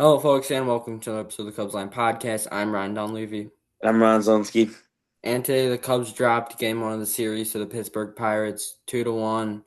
Hello, folks, and welcome to another episode of the Cubs Line Podcast. I'm Ryan Dunleavy, I'm Ron Zonski. and today the Cubs dropped game one of the series to the Pittsburgh Pirates, 2-1.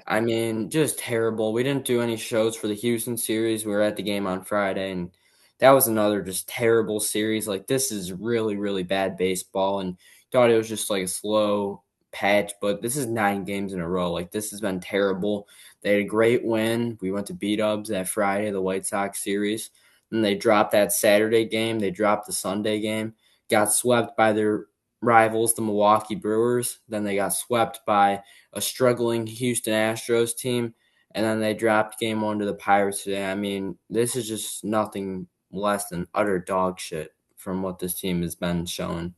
I mean, just terrible. We didn't do any shows for the Houston series. We were at the game on Friday, and that was another just terrible series. Like, this is really, really bad baseball, and thought it was just like a slow patch, but this is 9 games in a row. Like, this has been terrible. They had a great win. We went to B-Dubs that Friday, the White Sox series. And they dropped that Saturday game. They dropped the Sunday game. Got swept by their rivals, the Milwaukee Brewers. Then they got swept by a struggling Houston Astros team, and then they dropped game one to the Pirates today. I mean, this is just nothing less than utter dog shit from what this team has been showing.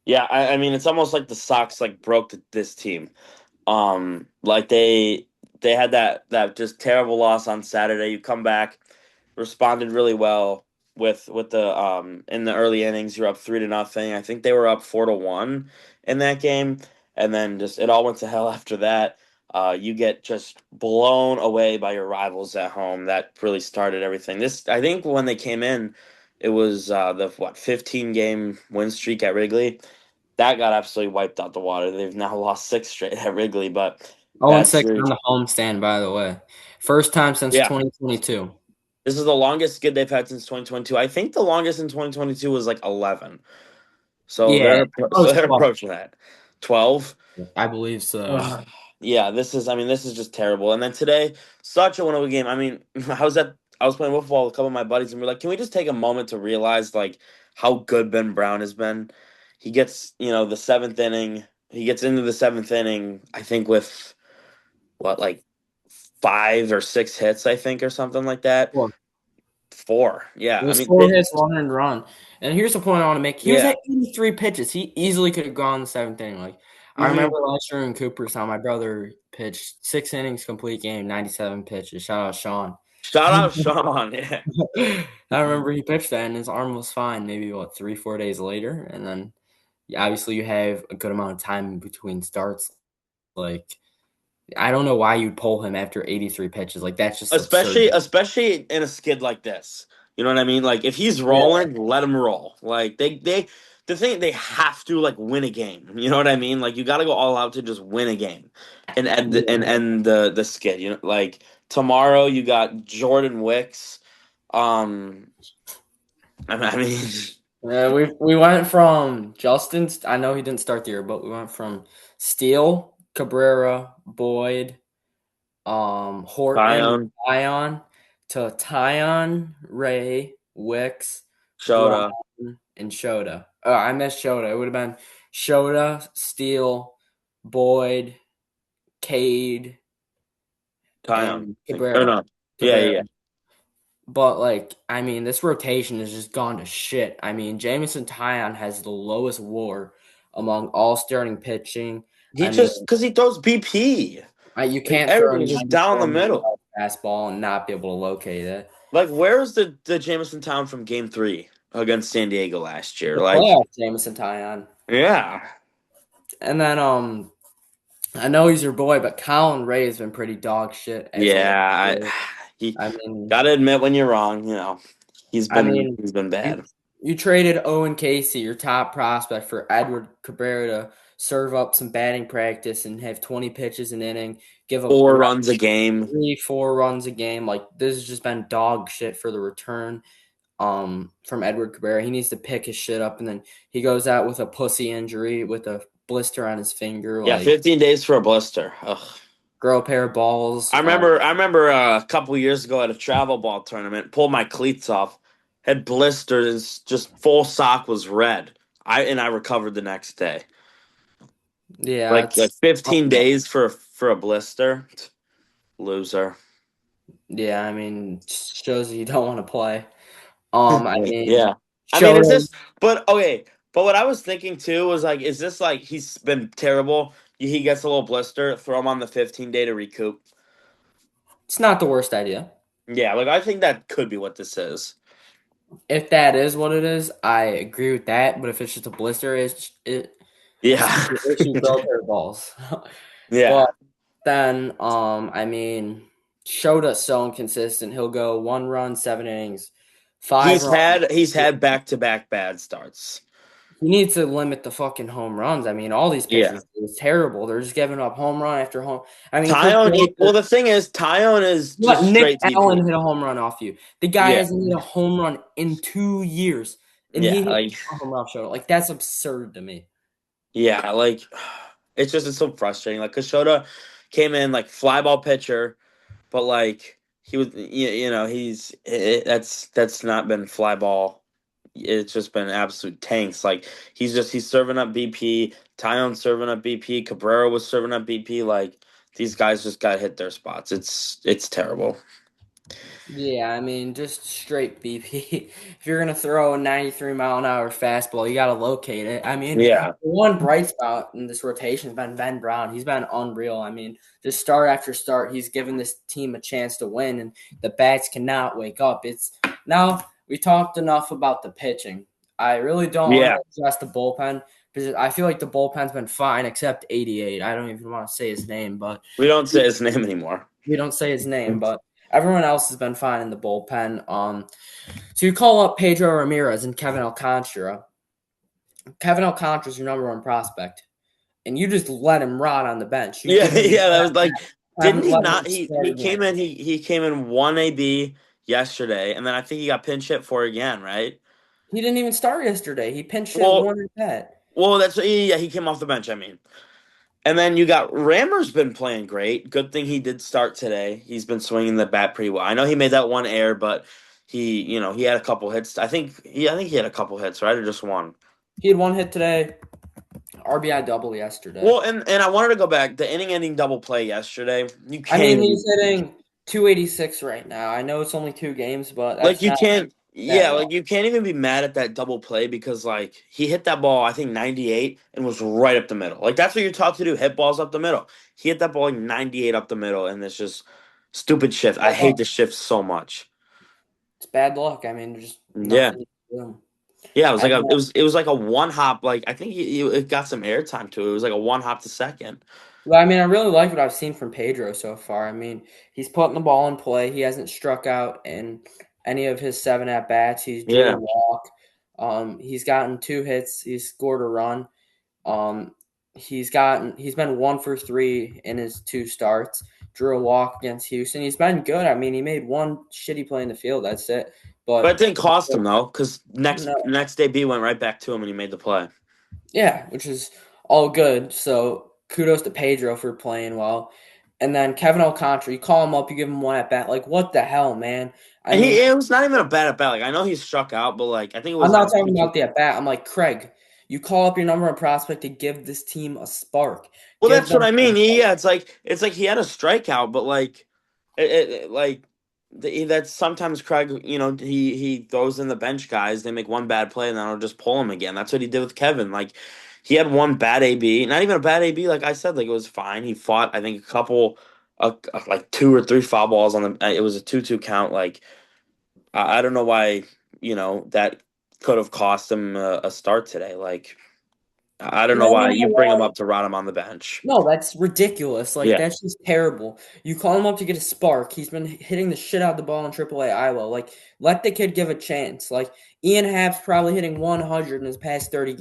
Yeah, I mean it's almost like the Sox like broke this team. Like they had that just terrible loss on Saturday. You come back, responded really well with the in the early innings. You're up 3-0. I think they were up 4-1 in that game, and then just it all went to hell after that. You get just blown away by your rivals at home. That really started everything. This I think when they came in, it was the 15 game win streak at Wrigley that got absolutely wiped out the water. They've now lost 6 straight at Wrigley, but Oh, that 6 on series, the homestand, by the way. First time since yeah, 2022. this is the longest skid they've had since 2022. I think the longest in 2022 was like 11. So Yeah, so close they're 12. approaching that. 12. I believe so. Ugh. Yeah, this is just terrible. And then today, such a winnable game. I mean, I was at I was playing football with a couple of my buddies, and we're like, can we just take a moment to realize like how good Ben Brown has been? He gets, the seventh inning. He gets into the seventh inning, I think, with what like 5 or 6 hits, I think, or something like that. Four. Four. Yeah. It I was mean, 4 hits, 1 run. And here's the point I want to make. He was yeah. at 83 pitches. He easily could have gone the seventh inning. Like, I remember Hmm. last year in Cooperstown, my brother pitched 6 innings, complete game, 97 pitches. Shout out Sean. Shout out Sean. Yeah. I remember he pitched that and his arm was fine maybe, 3, 4 days later. And then obviously you have a good amount of time in between starts. Like, I don't know why you'd pull him after 83 pitches. Like, that's just absurd. Especially in a skid like this. You know what I mean? Like if he's Yeah. rolling, let him roll. Like the thing they have to like win a game. You know what I mean? Like you got to go all out to just win a game, and end the skid. You know, like tomorrow you got Jordan Wicks. Um, I mean, Yeah, we went from Justin. I know he didn't start the year, but we went from Steele, Cabrera, Boyd, Horton, Zion, Ion to Tyon, Ray, Wicks, Braun, Shota, and Shota. Oh, I missed Shota. It would have been Shota, Steele, Boyd, Cade, Zion. and Or Cabrera. no, yeah, Cabrera. yeah, yeah. But, like, I mean, this rotation has just gone to shit. I mean, Jamison Tyon has the lowest WAR among all starting pitching. He I mean, just because he throws BP. you Like can't throw a everything's just down the 94 middle. fastball and not be able to locate it. Like, where's the Jameson Town from Game 3 against San Diego last year? The Like, playoff Jamison Tyon. yeah, And then, I know he's your boy, but Colin Ray has been pretty dog shit as of yeah. late. He I mean, gotta admit when you're wrong. You know, he's I been mean, he's been you bad. you traded Owen Casey, your top prospect, for Edward Cabrera to serve up some batting practice and have 20 pitches an inning, give up 4 runs a game. 3, 4 runs a game. Like, this has just been dog shit for the return from Edward Cabrera. He needs to pick his shit up, and then he goes out with a pussy injury with a blister on his finger. Yeah, Like, 15 days for a blister. Ugh. grow a pair of balls. I remember a couple years ago at a travel ball tournament, pulled my cleats off, had blisters, just full sock was red. I recovered the next day. Yeah, Like it's 15 days for a blister. Loser. yeah. I mean, shows that you don't want to play. I mean, Yeah. I mean, showed is him. this, but okay, but what I was thinking too was like, is this like he's been terrible? He gets a little blister, throw him on the 15-day to recoup. It's not the worst idea. Yeah, like I think that could be what this is. If that is what it is, I agree with that. But if it's just a blister, Yeah. it should grow a pair of balls. Yeah. But then, I mean. Shota's so inconsistent. He'll go 1 run, 7 innings, five He's runs. had back-to-back bad starts. He needs to limit the fucking home runs. I mean, all these Yeah. pitchers is terrible. They're just giving up home run after home. I mean, Chris Well, Taylor, the thing is, Tyone is let just Nick straight Allen TP. hit a home run off you. The guy Yeah, hasn't hit a home run in 2 years, and he yeah, hit like a home run off Shota. Like that's absurd to me. yeah, like it's so frustrating. Like Kashota came in like fly ball pitcher, but like he was, that's not been fly ball. It's just been absolute tanks. Like he's serving up BP. Tyone serving up BP. Cabrera was serving up BP. Like these guys just got hit their spots. It's terrible. Yeah, I mean, just straight BP. If you're gonna throw a 93-mile-an-hour fastball, you gotta locate it. I mean, Yeah, the one bright spot in this rotation has been Ben Brown. He's been unreal. I mean, just start after start, he's given this team a chance to win, and the bats cannot wake up. It's now we talked enough about the pitching. I really don't want yeah. to address the bullpen because I feel like the bullpen's been fine except 88. I don't even want to say his name, but We don't say his name anymore. we don't say his name, but everyone else has been fine in the bullpen. So you call up Pedro Ramirez and Kevin Alcantara. Kevin Alcantara's your number one prospect, and you just let him rot on the bench. You Yeah, give him yeah, that was like, didn't haven't he let him not? He start again. came in. He came in one AB yesterday, and then I think he got pinch hit for again, right? He didn't even start yesterday. He pinch hit Well, one at bat. that's yeah. He came off the bench. I mean, and then you got Rammer's been playing great. Good thing he did start today. He's been swinging the bat pretty well. I know he made that one error, but he had a couple hits. I think he had a couple hits, right, or just one. He had one hit today, RBI double yesterday. Well, and I wanted to go back the inning-ending double play yesterday. You I can't mean, even he's hitting 286 right now. I know it's only 2 games, but Like that's you not can't, bad yeah, at like all. you can't even be mad at that double play because like he hit that ball, I think 98 and was right up the middle. Like that's what you're taught to do, hit balls up the middle. He hit that ball like 98 up the middle, and it's just stupid shift. I Bad hate luck. the shift so much. It's bad luck. I mean, there's just Yeah, nothing you can do. yeah, it was like And it was like a one hop. Like I think it got some airtime to it. It was like a one hop to second. well, I mean, I really like what I've seen from Pedro so far. I mean, he's putting the ball in play. He hasn't struck out in any of his 7 at bats. He's drew a Yeah, walk. He's gotten 2 hits. He's scored a run. Um, he's been 1 for 3 in his 2 starts. Drew a walk against Houston. He's been good. I mean, he made one shitty play in the field. That's it. but it But didn't cost him though, because next no, next day B went right back to him and he made the play. yeah, which is all good. So kudos to Pedro for playing well. And then Kevin Alcantara, you call him up, you give him 1 at bat. Like, what the hell, man? I And mean, it was not even a bad at bat. Like I know he struck out, but like I think it I'm was not like talking two two. about the at bat. I'm like, Craig, you call up your number one prospect to give this team a spark. Well, Give that's what them I mean. some hope. Yeah, it's like he had a strikeout, but like like that's sometimes Craig. He throws in the bench guys. They make one bad play, and then I'll just pull him again. That's what he did with Kevin. Like he had one bad AB, not even a bad AB. Like I said, like it was fine. He fought, I think, a couple, like two or three foul balls on the. It was a 2-2 count. Like I don't know why that could have cost him a start today. Like I don't And know then you why know you bring him what? up to rot him on the bench. No, that's ridiculous. Like Yeah. that's just terrible. You call him up to get a spark. He's been hitting the shit out of the ball in AAA Iowa. Like let the kid give a chance. Like Ian Happ's probably hitting 100 in his past 30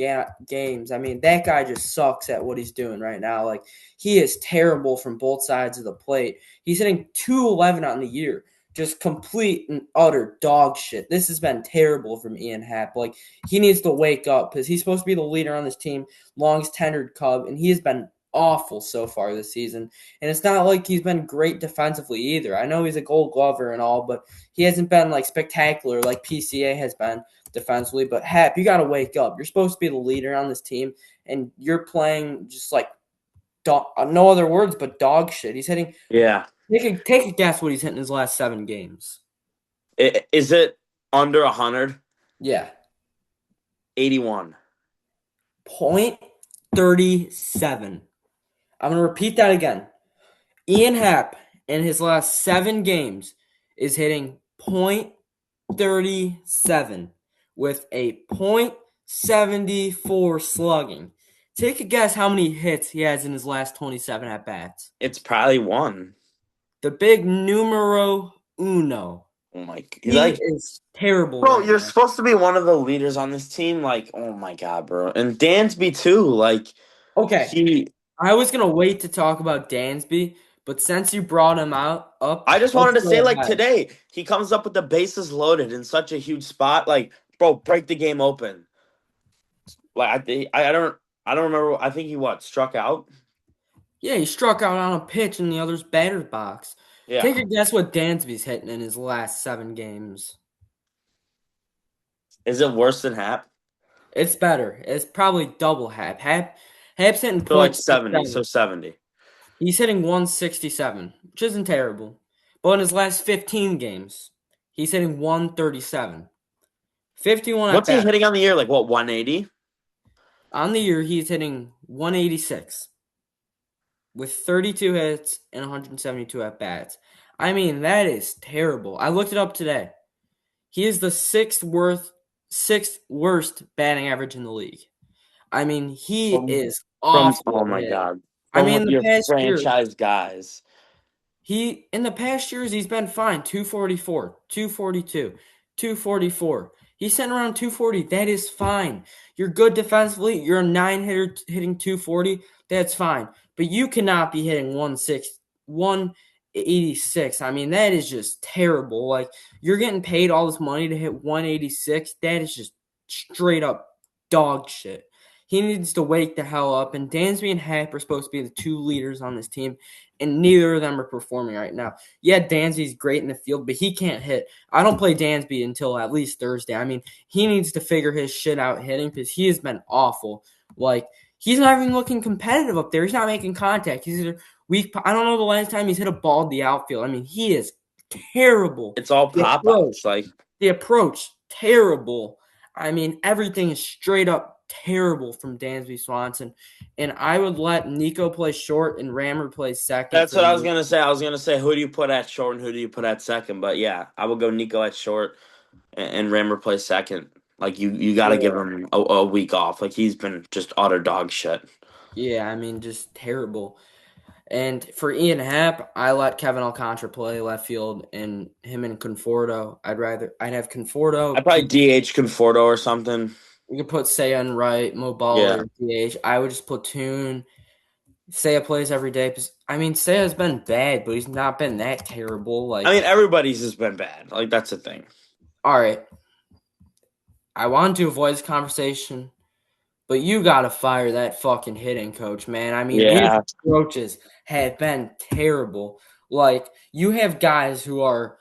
games. I mean, that guy just sucks at what he's doing right now. Like he is terrible from both sides of the plate. He's hitting 211 on the year. Just complete and utter dog shit. This has been terrible from Ian Happ. Like he needs to wake up because he's supposed to be the leader on this team, longest tenured Cub, and he has been awful so far this season. And it's not like he's been great defensively either. I know he's a gold glover and all, but he hasn't been like spectacular like PCA has been defensively. But Hap, you got to wake up. You're supposed to be the leader on this team, and you're playing just like no other words but dog shit. He's hitting. Yeah. Take a guess what he's hitting his last 7 games. Is it under 100? Yeah, 81. .37. I'm gonna repeat that again. Ian Happ in his last 7 games is hitting .37 with a .74 slugging. Take a guess how many hits he has in his last 27 at bats. It's probably one. the big numero uno. Oh my, He like, is terrible bro, right you're now. supposed to be one of the leaders on this team. Like, oh my God, bro. And Dansby too. Like, Okay, he. I was gonna wait to talk about Dansby, but since you brought him out up, I just let's wanted to say, go like, ahead. today he comes up with the bases loaded in such a huge spot. Like, bro, break the game open. Like, I don't remember. I think he struck out. Yeah, he struck out on a pitch in the other's batter's box. Yeah. Take a guess what Dansby's hitting in his last 7 games. Is it worse than Hap? It's better. It's probably double Hap's hitting So like 70. So .67. 70. He's hitting 167, which isn't terrible. But in his last 15 games, he's hitting 137. 51 at What's he bats. hitting on the year? Like what, 180? On the year, he's hitting 186 with 32 hits and 172 at bats. I mean, that is terrible. I looked it up today. He is the sixth worst batting average in the league. I mean, he From is from awful oh at my hitting. God. I From mean, one in of the your past year, franchise guys. he in the past years he's been fine. 244, 242, 244. He's sitting around 240. That is fine. You're good defensively. You're a 9 hitter hitting 240. That's fine. But you cannot be hitting 186. I mean, that is just terrible. Like you're getting paid all this money to hit 186. That is just straight up dog shit. He needs to wake the hell up. And Dansby and Happ are supposed to be the two leaders on this team, and neither of them are performing right now. Yeah, Dansby's great in the field, but he can't hit. I don't play Dansby until at least Thursday. I mean, he needs to figure his shit out hitting because he has been awful. Like, he's not even looking competitive up there. He's not making contact. He's either weak. I don't know the last time he's hit a ball in the outfield. I mean, he is terrible. It's all The pop approach, outs. Like the approach, terrible. I mean, everything is straight up terrible from Dansby Swanson. And I would let Nico play short and Rammer play second that's for what I was me. gonna say. I was gonna say who do you put at short and who do you put at second? But yeah, I would go Nico at short and Rammer play second. Like you got to give Yeah. him a week off. Like he's been just utter dog shit. Yeah, I mean, just terrible. And for Ian Happ, I let Kevin Alcantara play left field, and him and Conforto. I'd have I Conforto. probably DH Conforto or something. You could put Seiya in right, Mo Yeah. Baller, DH. I would just platoon. Seiya plays every day. I mean, Seiya's been bad, but he's not been that terrible. I Like, mean, everybody's has been bad. Like that's the thing. all right, I wanted to avoid this conversation, but you gotta fire that fucking hitting coach, man. I mean, his Yeah. approaches have been terrible. Like, you have guys who are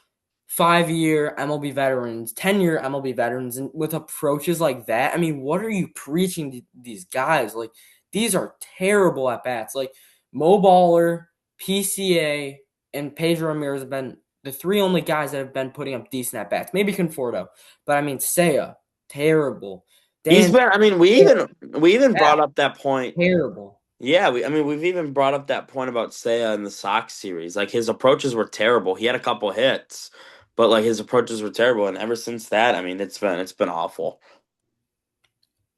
5-year MLB veterans, 10-year MLB veterans, and with approaches like that, I mean, what are you preaching to these guys? Like, these are terrible at bats. Like, Mo Baller, PCA, and Pedro Ramirez have been the three only guys that have been putting up decent at bats. Maybe Conforto, but I mean, Seiya, terrible. He's Dan, been. I mean, we even brought up that point. terrible. Yeah, I mean, we've even brought up that point about Seiya in the Sox series. Like his approaches were terrible. He had a couple hits, but like his approaches were terrible. And ever since that, I mean, it's been awful.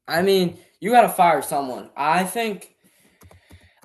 I mean, you got to fire someone. I think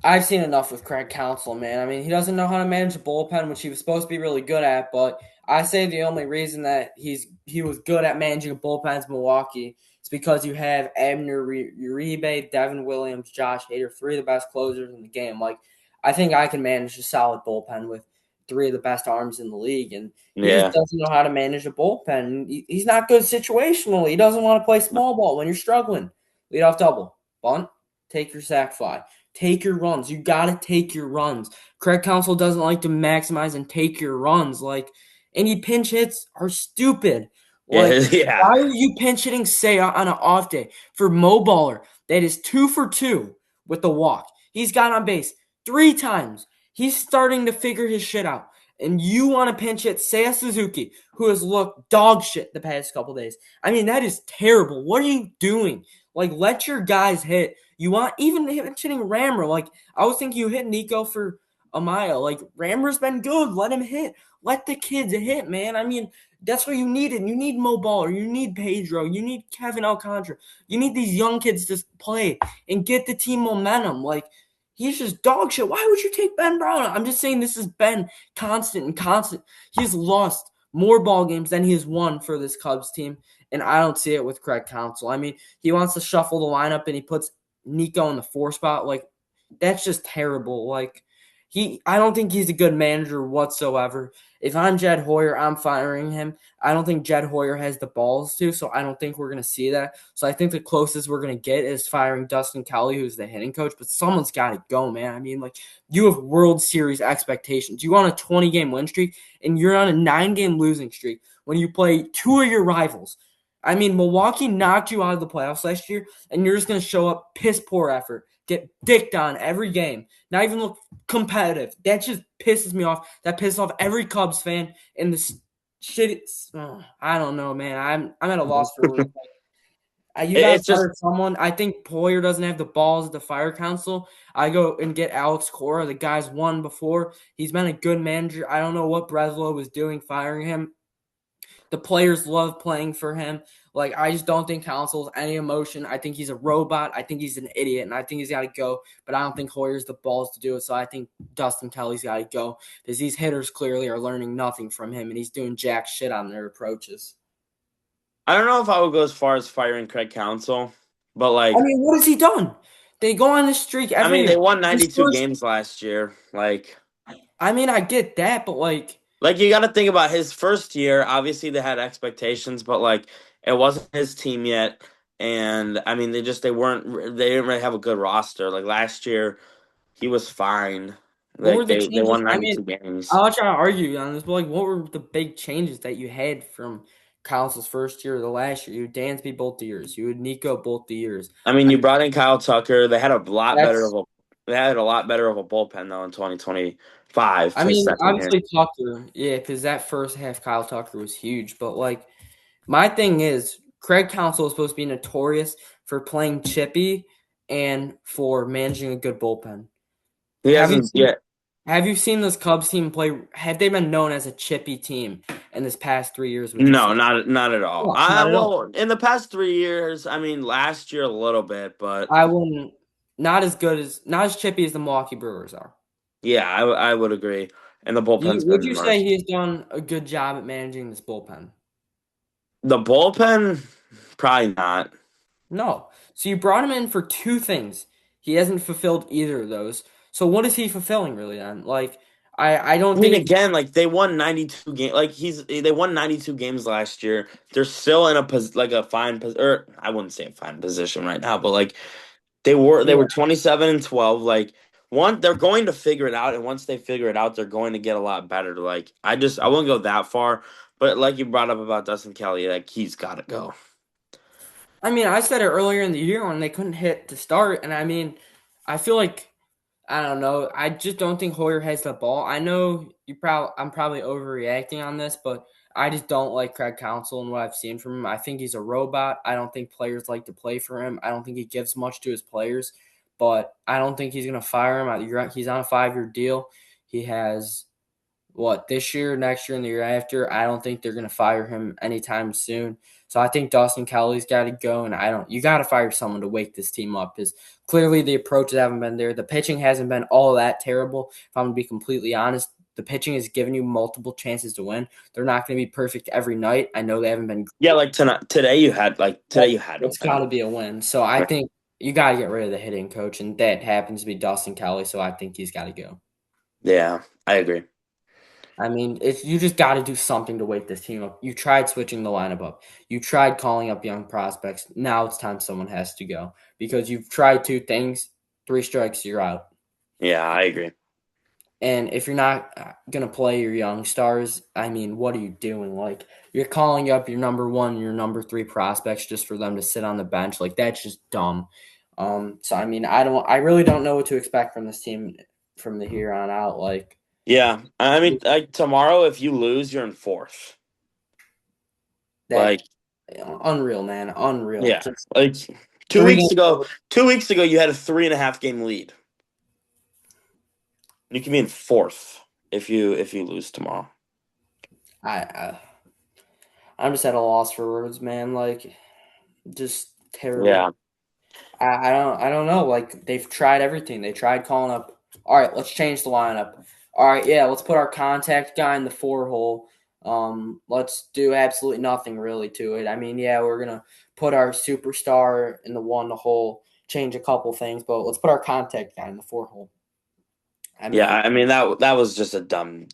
I've seen enough with Craig Counsell, man. I mean, he doesn't know how to manage a bullpen, which he was supposed to be really good at. But I say the only reason that he was good at managing a bullpen is Milwaukee. It's because you have Abner Uribe, Devin Williams, Josh Hader, three of the best closers in the game. Like, I think I can manage a solid bullpen with three of the best arms in the league, and he just Yeah, doesn't know how to manage a bullpen. He's not good situationally. He doesn't want to play small ball when you're struggling. Lead off double, bunt, take your sac fly. Take your runs. You gotta take your runs. Craig Counsell doesn't like to maximize and take your runs. Like, any pinch hits are stupid. yeah, Like, yeah. why are you pinch hitting Seiya on an off day for Mo Baller that is 2 for 2 with the walk? He's got on base 3 times. He's starting to figure his shit out. And you want to pinch hit Seiya Suzuki, who has looked dog shit the past couple days. I mean, that is terrible. What are you doing? Like, let your guys hit. You want even hitting Rammer. Like, I was thinking you hit Nico for a mile. Like, Rammer's been good. Let him hit. Let the kids hit, man. I mean, that's what you needed. You need Mo Baller. You need Pedro. You need Kevin Alcantara. You need these young kids to play and get the team momentum. Like, He's just dog shit. Why would you take Ben Brown? I'm just saying this is Ben constant and constant. He's lost more ball games than he has won for this Cubs team, and I don't see it with Craig Counsell. I mean, he wants to shuffle the lineup and he puts Nico in the 4 spot. Like, that's just terrible. Like, I don't think he's a good manager whatsoever. If I'm Jed Hoyer, I'm firing him. I don't think Jed Hoyer has the balls to, so I don't think we're going to see that. So I think the closest we're going to get is firing Dustin Kelly, who's the hitting coach, but someone's got to go, man. I mean, like, you have World Series expectations. You on a 20-game win streak, and you're on a 9-game losing streak when you play two of your rivals. I mean, Milwaukee knocked you out of the playoffs last year, and you're just going to show up piss poor effort, get dicked on every game, not even look competitive. That just pisses me off. That pisses off every Cubs fan in this shit. I don't know, man. I'm at a loss for words. You got to It's just fire someone. I think Poyer doesn't have the balls to fire Council. I go and get Alex Cora. The guy's won before. He's been a good manager. I don't know what Breslow was doing firing him. The players love playing for him. Like, I just don't think Council's any emotion. I think he's a robot. I think he's an idiot, and I think he's got to go. But I don't think Hoyer's the balls to do it. So I think Dustin Kelly's got to go because these hitters clearly are learning nothing from him, and he's doing jack shit on their approaches. I don't know if I would go as far as firing Craig Counsell, but I like mean, what has he done? They go on this streak I every mean, year. they won This 92 first, games last year. I mean, I get that, but like, You got to think about his first year. Obviously, they had expectations, but like it wasn't his team yet. And I mean, they didn't really have a good roster. Like last year, he was fine. what were Like the they changes? won I mean, 92 games. I'm not trying to argue on this, but like, what were the big changes that you had from Council's first year to the last year? You had Dansby both the years. You had Nico both the years. I mean, you brought in Kyle Tucker. That's, They had a lot better of a bullpen though in 2025, I his mean, second year. obviously Tucker, yeah, because that first half Kyle Tucker was huge. But like, my thing is, Craig Counsell is supposed to be notorious for playing chippy and for managing a good bullpen. He Have you hasn't seen yet. Have you seen this Cubs team play? Have they been known as a chippy team in this past 3 years? Would you say? No, not at all. No, not at all. Well, in the past 3 years, I mean, last year a little bit, but I wouldn't. Not as chippy as the Milwaukee Brewers are. yeah, I would agree. And the bullpen's Would been you say worse. he's done a good job at managing this bullpen? The bullpen, probably not. No. So you brought him in for two things. He hasn't fulfilled either of those. So what is he fulfilling really then? Like, I I don't mean, think. again, like they won 92 games. They won 92 games last year. They're still in a fine or I wouldn't say a fine position right now, but like they Yeah. were 27-12. Like one, they're going to figure it out, and once they figure it out, they're going to get a lot better. Like I wouldn't go that far, but like you brought up about Dustin Kelly, like he's got to go. I mean, I said it earlier in the year when they couldn't hit to start, and I mean, I feel like I don't know. I just don't think Hoyer has the ball. I know I'm probably overreacting on this, but I just don't like Craig Counsell and what I've seen from him. I think he's a robot. I don't think players like to play for him. I don't think he gives much to his players, but I don't think he's gonna fire him. He's on a 5-year deal. He has what this year, next year, and the year after. I don't think they're gonna fire him anytime soon. So I think Dawson Kelly's got to go, and you got to fire someone to wake this team up because clearly the approaches haven't been there. The pitching hasn't been all that terrible. If I'm gonna be completely honest, the pitching has given you multiple chances to win. They're not going to be perfect every night. I know they haven't been Yeah, great. like today you had It's open. got to be a win. So I think you got to get rid of the hitting coach, and that happens to be Dustin Kelly. So I think he's got to go. Yeah, I agree. I mean, you just got to do something to wake this team up. You tried switching the lineup up. You tried calling up young prospects. Now it's time someone has to go because you've tried two things, 3 strikes, you're out. Yeah, I agree. And if you're not gonna play your young stars, I mean, what are you doing? Like you're calling up your number one, your number three prospects just for them to sit on the bench. Like that's just dumb. So I mean, I really don't know what to expect from this team from the here on out. Like Yeah, I mean, tomorrow if you lose, you're in fourth. that, Like, unreal, man, unreal. yeah, Just like two three weeks games ago, over. 2 weeks ago you had a 3.5 game lead. You can be in fourth if you lose tomorrow. I I'm just at a loss for words, man. Like just terrible. Yeah. I don't know. Like they've tried everything. They tried calling up. All right, let's change the lineup. All right, yeah, let's put our contact guy in the four hole. Let's do absolutely nothing really to it. I mean, yeah, we're gonna put our superstar in the one hole, change a couple things, but let's put our contact guy in the four hole. I Yeah, mean, I mean that was just a dumb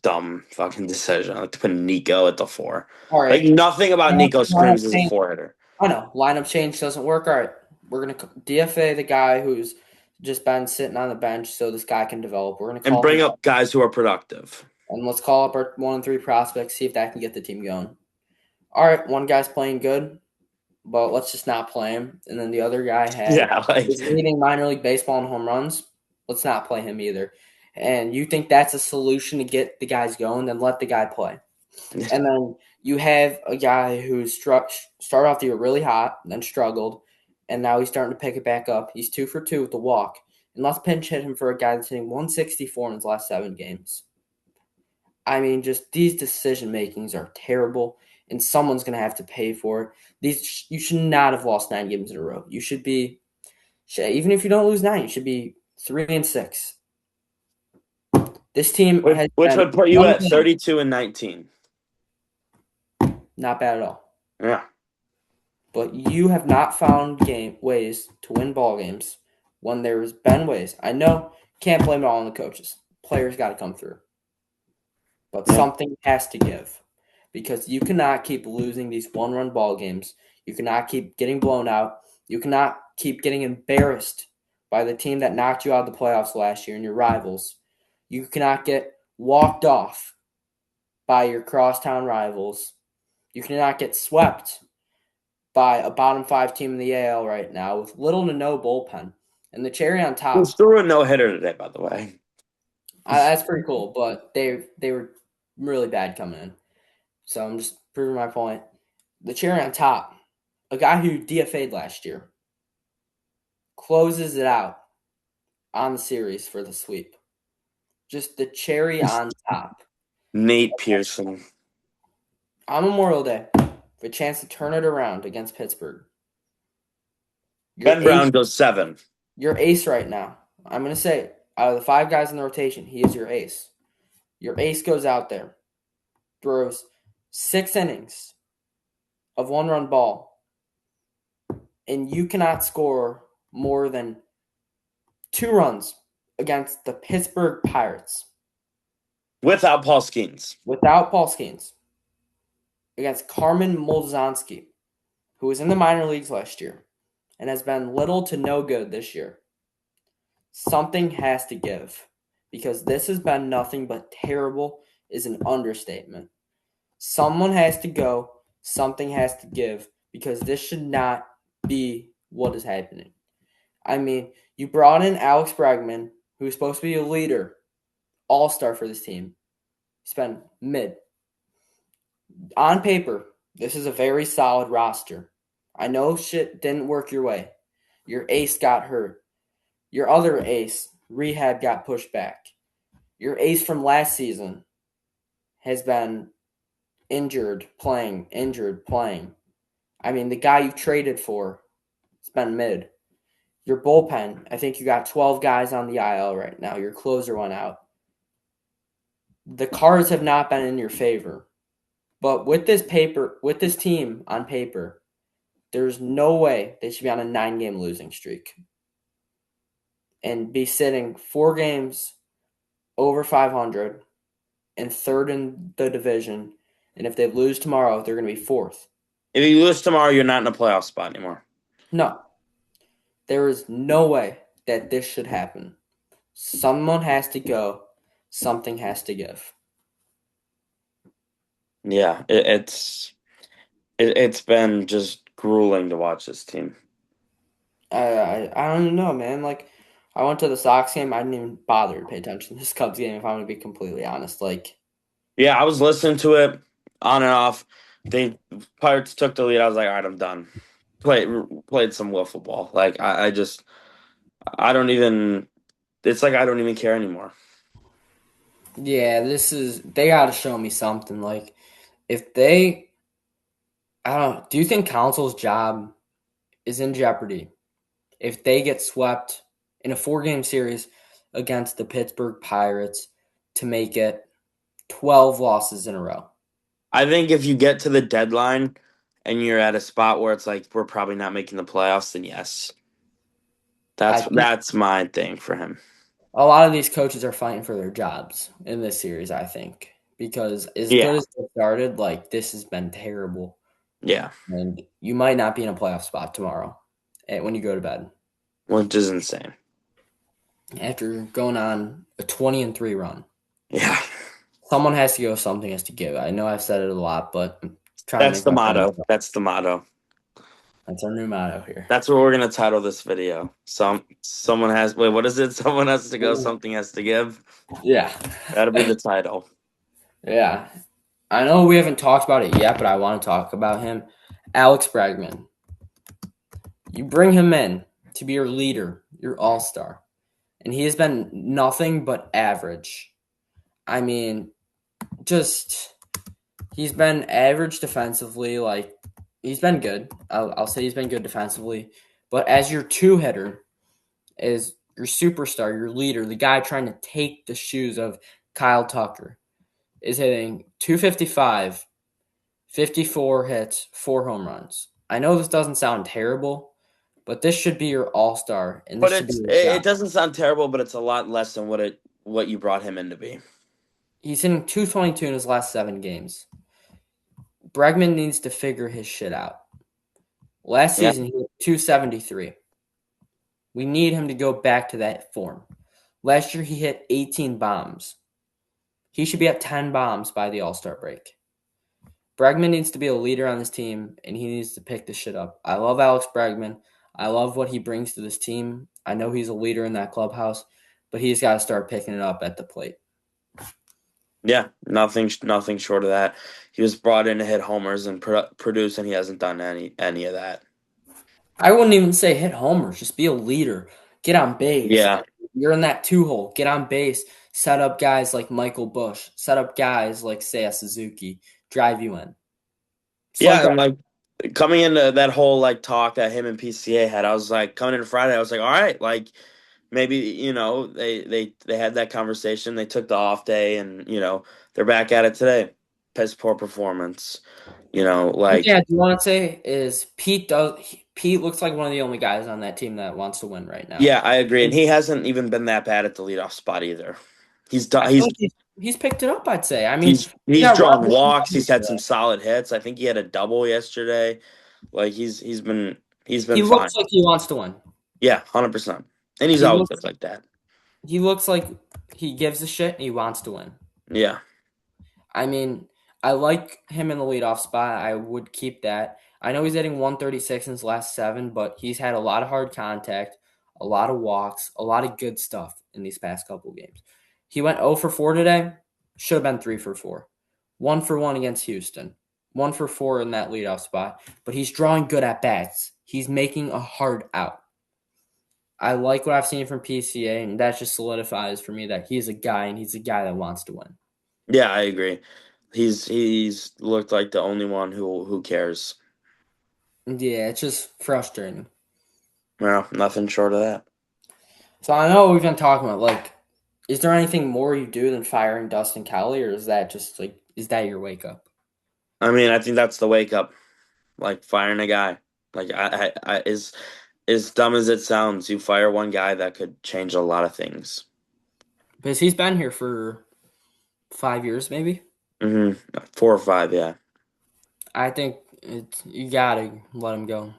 fucking decision. Like to put Nico at the four. all Like right, nothing about Nico lineup screams as a change. four hitter. I know lineup change doesn't work. All right, we're gonna DFA the guy who's just been sitting on the bench so this guy can develop. We're gonna And call him bring up guys who are productive. and let's call up our 1 and 3 prospects, see if that can get the team going. All right, one guy's playing good, but let's just not play him. And then the other guy Yeah, like is leading minor league baseball in home runs. Let's not play him either. And you think that's a solution to get the guys going? Then let the guy play. And then you have a guy who started off the year really hot, then struggled, and now he's starting to pick it back up. He's 2 for 2 with the walk. And let's pinch hit him for a guy that's hitting 164 in his last 7 games. I mean, just these decision makings are terrible, and someone's going to have to pay for it. These you should not have lost 9 games in a row. You should be, even if you don't lose nine, you should be 3-6. This team which, has which been would put you one at game, 32-19. not bad at all. Yeah. But you have not found ways to win ball games when there's been ways. I know can't blame it all on the coaches. Players got to come through, but Yeah. something has to give because you cannot keep losing these one-run ball games. You cannot keep getting blown out. You cannot keep getting embarrassed by the team that knocked you out of the playoffs last year and your rivals. You cannot get walked off by your crosstown rivals. You cannot get swept by a bottom five team in the AL right now with little to no bullpen. And the cherry on Who top, threw a no hitter today, by the way. that's pretty cool, but they were really bad coming in. So I'm just proving my point. The cherry on top, a guy who DFA'd last year, closes it out on the series for the sweep. Just the cherry on top. Nate Pearson. On Memorial Day, for a chance to turn it around against Pittsburgh. Your Ben ace, Brown goes 7. your ace right now. I'm gonna say out of the 5 guys in the rotation, he is your ace. Your ace goes out there, throws 6 innings of one-run ball, and you cannot score more than 2 runs against the Pittsburgh Pirates Without Paul Skeens. without Paul Skeens against Carmen Moldzanski, who was in the minor leagues last year and has been little to no good this year. Something has to give because this has been nothing but terrible is an understatement. Someone has to go, something has to give because this should not be what is happening. I mean, you brought in Alex Bregman, who's supposed to be a leader, all-star for this team. He's been mid. On paper, this is a very solid roster. I know shit didn't work your way. Your ace got hurt. Your other ace, rehab, got pushed back. Your ace from last season has been injured, playing. I mean, the guy you traded for has been mid. Your bullpen, I think you got 12 guys on the IL right now. Your closer went out. The cards have not been in your favor. But with this team on paper, there's no way they should be on a 9-game losing streak and be sitting 4 games over 500 and third in the division. And if they lose tomorrow, they're going to be fourth. If you lose tomorrow, you're not in a playoff spot anymore. No, there is no way that this should happen. Someone has to go. Something has to give. Yeah, it's been just grueling to watch this team. I don't even know, man. Like, I went to the Sox game. I didn't even bother to pay attention to this Cubs game, if I'm going to be completely honest. Like, Yeah, I was listening to it on and off. The Pirates took the lead. I was like, all right, I'm done. Played some wiffle ball. Like I don't even. It's like I don't even care anymore. yeah, they got to show me something. Like, if they, I don't know, do you think Council's job is in jeopardy if they get swept in a 4-game series against the Pittsburgh Pirates to make it 12 losses in a row. I think if you get to the deadline and you're at a spot where it's like we're probably not making the playoffs, then yes, I think that's my thing for him. a lot of these coaches are fighting for their jobs in this series, I think, because as good Yeah, as they started, like this has been terrible. yeah, And you might not be in a playoff spot tomorrow when you go to bed which is insane. after going on a 20-3 run. Yeah, Someone has to go, something has to give. I know I've said it a lot, but I'm trying to that's make the my point. motto. That's the motto. That's our new motto here. That's what we're gonna title this video. Someone has wait, what is it? Someone has to go, something has to give. Yeah. That'll be the title. Yeah. I know we haven't talked about it yet, but I want to talk about him. Alex Bregman. You bring him in to be your leader, your all-star, and he has been nothing but average. I mean, just he's been average defensively. Like he's been good. I'll say he's been good defensively, but as your two hitter, as your superstar, your leader, the guy trying to take the shoes of Kyle Tucker, is hitting 255, 54 hits, 4 home runs. I know this doesn't sound terrible, but this should be your all-star, and But this should be your it job. doesn't sound terrible, but it's a lot less than what you brought him in to be. He's hitting 222 in his last 7 games. Bregman needs to figure his shit out. Last Yeah. season, he hit 273. We need him to go back to that form. Last year, he hit 18 bombs. He should be at 10 bombs by the All-Star break. Bregman needs to be a leader on this team, and he needs to pick this shit up. I love Alex Bregman. I love what he brings to this team. I know he's a leader in that clubhouse, but he's got to start picking it up at the plate. Yeah, nothing short of that. He was brought in to hit homers and produce, and he hasn't done any of that. I wouldn't even say hit homers. Just be a leader. Get on base. Yeah, You're in that 2 hole. Get on base. Set up guys like Michael Bush. Set up guys like Seiya Suzuki. Drive you in. Slow yeah, drive. and like coming into that whole like talk that him and PCA had, I was like coming into Friday, I was like, all right, like maybe they had that conversation, they took the off day, and they're back at it today. Piss poor performance, Yeah, like do you want to say is Pete looks like one of the only guys on that team that wants to win right now. yeah, I agree, and he hasn't even been that bad at the leadoff spot either. He's done. I feel like he's picked it up, I'd say. I mean, you He's got drawn Robert. walks. He's had some solid hits. I think he had a double yesterday. Like he's He been fine. looks like he wants to win. Yeah, 100%. And he's He always looks looked like that. he looks like he gives a shit and he wants to win. Yeah, I mean, I like him in the leadoff spot. I would keep that. I know he's hitting 136 in his last 7, but he's had a lot of hard contact, a lot of walks, a lot of good stuff in these past couple games. He went 0 for 4 today. Should have been 3 for 4. 1 for 1 against Houston. 1 for 4 in that leadoff spot. But he's drawing good at bats. He's making a hard out. I like what I've seen from PCA, and that just solidifies for me that he's a guy, and he's a guy that wants to win. yeah, I agree. He's looked like the only one who cares. Yeah, it's just frustrating. Well, nothing short of that. So I know we've been talking about like, is there anything more you do than firing Dustin Kelly, or is that just like, is that your wake up? I mean, I think that's the wake up. Like firing a guy. Like as dumb as it sounds, you fire one guy that could change a lot of things. Because he's been here for 5 years, maybe. 4 or 5, yeah. I think you gotta let him go.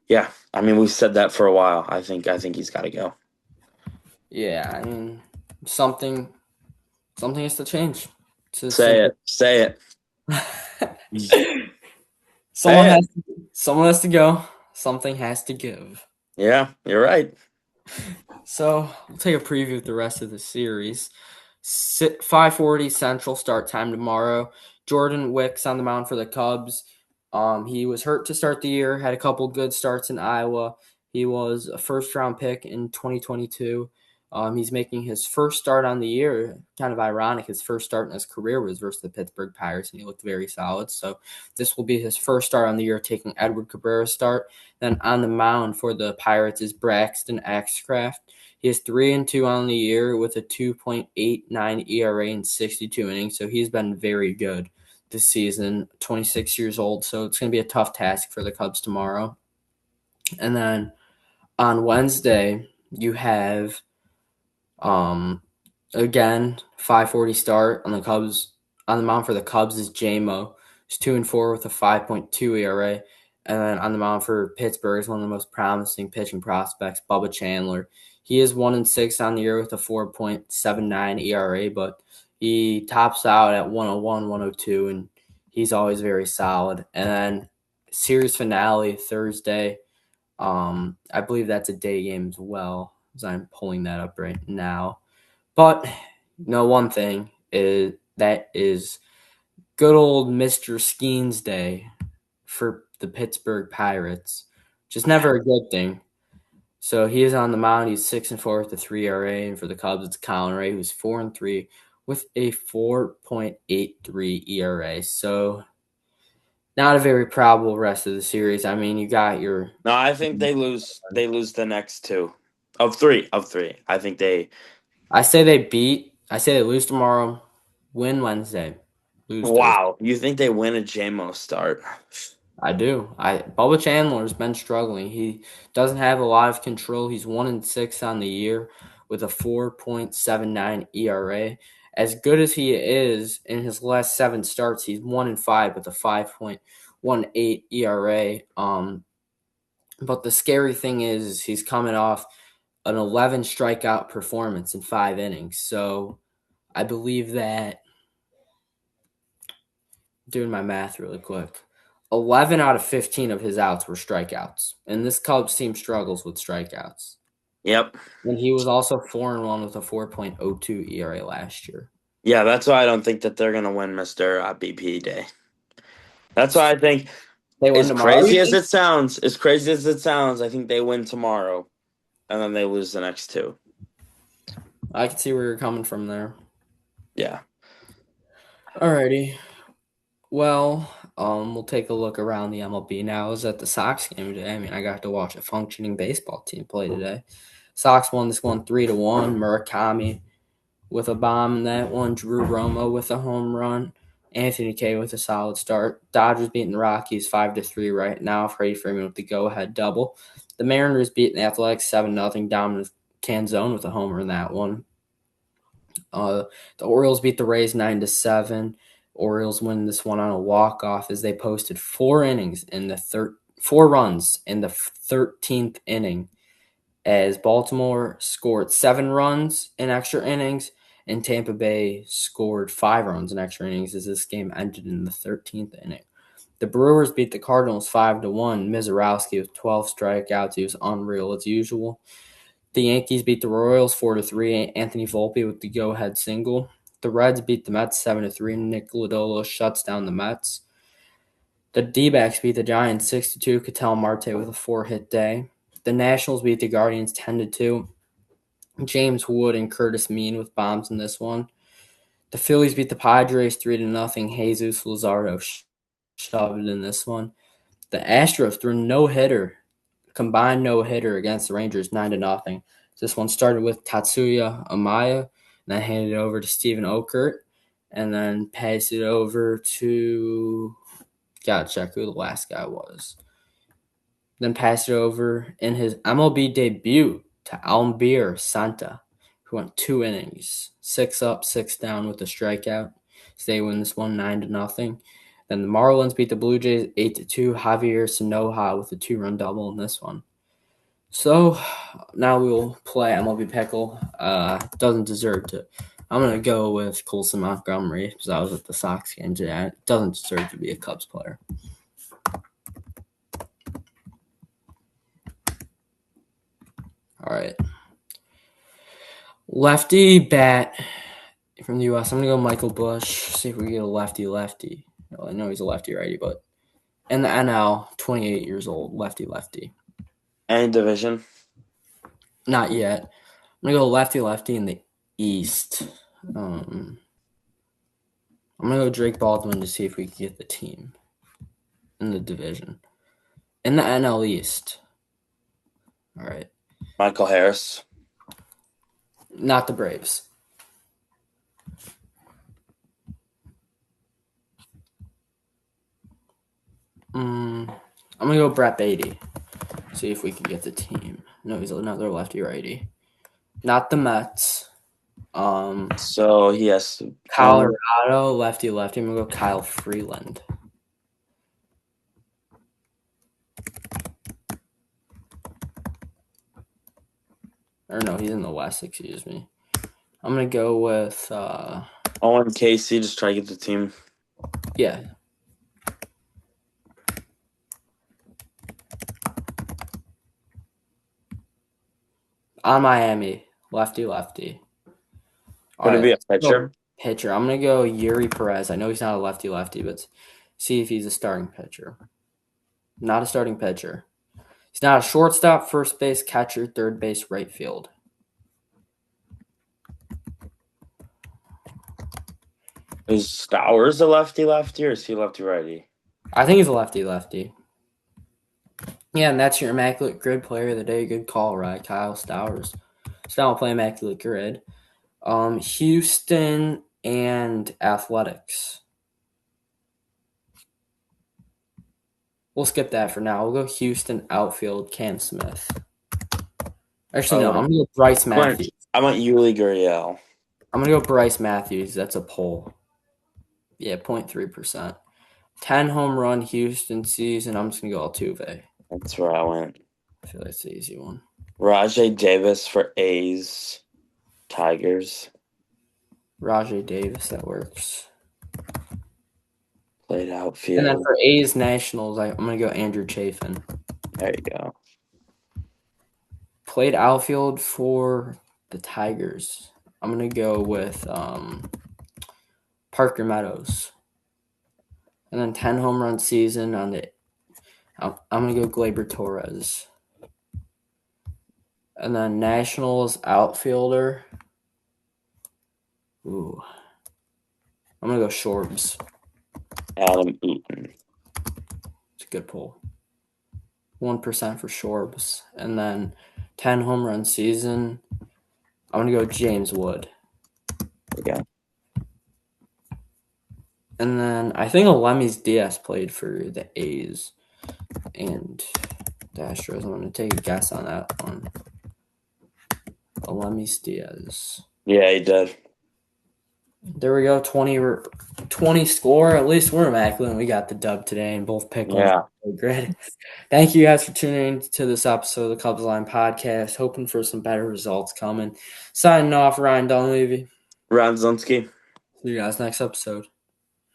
Yeah, I mean we've said that for a while. I think he's got to go. Yeah, I mean something has to change. It's as Say simple. it. Say it. someone Say it. has to, someone has to go. Something has to give. Yeah, you're right. So we'll take a preview of the rest of the series. 5:40 Central start time tomorrow. Jordan Wicks on the mound for the Cubs. He was hurt to start the year. Had a couple good starts in Iowa. He was a first round pick in 2022. He's making his first start on the year. Kind of ironic. His first start in his career was versus the Pittsburgh Pirates, and he looked very solid. So this will be his first start on the year, taking Edward Cabrera's start. Then on the mound for the Pirates is Braxton Axcraft. He is 3-2 on the year with a 2.89 ERA in 62 innings. So he's been very good this season. 26 years old, so it's going to be a tough task for the Cubs tomorrow. And then on Wednesday, you have again 5:40 start on the Cubs. On the mound for the Cubs is JMO. He's 2-4 with a 5.2 ERA. And then on the mound for Pittsburgh is one of the most promising pitching prospects, Bubba Chandler. He is 1-6 on the year with a 4.79 ERA, but he tops out at 101, 102, and he's always very solid. And then series finale Thursday. I believe that's a day game as well, as I'm pulling that up right now. But one thing is that is good old Mr. Skeens Day for the Pittsburgh Pirates. Just never a good thing. So he is on the mound. He's 6-4 with a 3 ERA, and for the Cubs, it's Colin Ray, who's 4-3 with a 4.83 ERA. So not a very probable rest of the series. I mean, you got your. No, I think they lose. They lose the next two of three. Of three, I think they. I say they beat. I say they lose tomorrow, win Wednesday, lose Thursday. Wow, you think they win a JMO start? I do. Bubba Chandler's been struggling. He doesn't have a lot of control. He's 1-6 on the year with a 4.79 ERA. As good as he is in his last 7 starts, he's 1-5 with a 5.18 ERA. But the scary thing is he's coming off an 11 strikeout performance in 5 innings. So I believe that, doing my math really quick, 11 out of 15 of his outs were strikeouts. And this Cubs team struggles with strikeouts. Yep. And he was also 4-1 with a 4.02 ERA last year. Yeah, that's why I don't think that they're gonna win Mr. BP Day. That's why I think, They win as tomorrow, you crazy as think? it sounds, I think they win tomorrow, and then they lose the next two. I can see where you're coming from there. Yeah. Alrighty. Well, we'll take a look around the MLB now. I was at the Sox game today. I mean, I got to watch a functioning baseball team play today. Sox won this one 3-1. Murakami with a bomb in that one. Drew Romo with a home run. Anthony Kay with a solid start. Dodgers beating the Rockies 5-3 right now. Freddie Freeman with the go-ahead double. The Mariners beating the Athletics 7-0. Dominic Canzone with a homer in that one. The Orioles beat the Rays 9-7. Orioles win this one on a walk-off as they posted 4 runs in the 13th inning, as Baltimore scored 7 runs in extra innings and Tampa Bay scored 5 runs in extra innings as this game ended in the 13th inning. The Brewers beat the Cardinals 5-1. Mizorowski with 12 strikeouts. He was unreal as usual. The Yankees beat the Royals 4-3. Anthony Volpe with the go-ahead single. The Reds beat the Mets 7-3. Nick Lodolo shuts down the Mets. The D-backs beat the Giants 6-2. Ketel Marte with a 4-hit day. The Nationals beat the Guardians 10-2. James Wood and Curtis Mean with bombs in this one. The Phillies beat the Padres 3-0. Jesus Luzardo shoved in this one. The Astros threw combined no-hitter against the Rangers 9-0. This one started with Tatsuya Amaya, and then handed it over to Steven Okert, and then passed it over to, gotta check who the last guy was. Then passed it over in his MLB debut to Almir Santa, who went 2 innings, 6 up, 6 down with a strikeout. So they win this one 9-0. Then the Marlins beat the Blue Jays 8-2. Javier Sanoja with a 2-run double in this one. So now we will play MLB Pickle. Doesn't deserve to. I'm going to go with Colson Montgomery because I was at the Sox game today. Doesn't deserve to be a Cubs player. All right. Lefty bat from the U.S. I'm going to go Michael Bush. See if we get a lefty-lefty. Well, I know he's a lefty-righty, but in the NL, 28 years old, lefty-lefty. Any division? Not yet. I'm gonna go lefty in the East. I'm gonna go Drake Baldwin to see if we can get the team in the division. In the NL East. All right. Michael Harris. Not the Braves. I'm gonna go Brett Beatty. See if we can get the team. No, he's another lefty righty. Not the Mets. So he has to. Colorado lefty. I'm gonna go Kyle Freeland. Or no, he's in the West. Excuse me. I'm gonna go with Owen Casey. Just try to get the team. yeah. On Miami, lefty. All Could it right, be a let's go pitcher? pitcher. I'm gonna go Yuri Perez. I know he's not a lefty, but see if he's a starting pitcher. Not a starting pitcher. He's not a shortstop, first base, catcher, third base, right field. Is Stowers a lefty or is he lefty righty? I think he's a lefty. Yeah, and that's your Immaculate Grid Player of the Day. Good call, right? Kyle Stowers. So now I'll play Immaculate Grid. Houston and Athletics. We'll skip that for now. We'll go Houston outfield, Cam Smith. Actually, no, I'm going to go Bryce Matthews. I want Yuli Gurriel. I'm going to go Bryce Matthews. That's a poll. Yeah, 0.3%. 10 home run Houston season. I'm just going to go Altuve. That's where I went. I feel like it's the easy one. Rajay Davis for A's. Tigers. Rajay Davis, that works. Played outfield. And then for A's Nationals, I'm going to go Andrew Chafin. There you go. Played outfield for the Tigers. I'm going to go with Parker Meadows. And then 10 home run season on the I'm going to go Gleyber Torres. And then Nationals outfielder. Ooh. I'm going to go Shorbs. Adam Eaton. It's a good pull. 1% for Shorbs. And then 10 home run season. I'm going to go James Wood. Okay. And then I think Alemys Diaz played for the A's and the Astros. I'm going to take a guess on that one. Alemys Diaz. Yeah, he did. There we go. 20 score. At least we're immaculate. We got the dub today and both pick them. Yeah. Great. Thank you guys for tuning in to this episode of the Cubs Line Podcast. Hoping for some better results coming. Signing off, Ryan Dunleavy. Ron Zunski. See you guys next episode.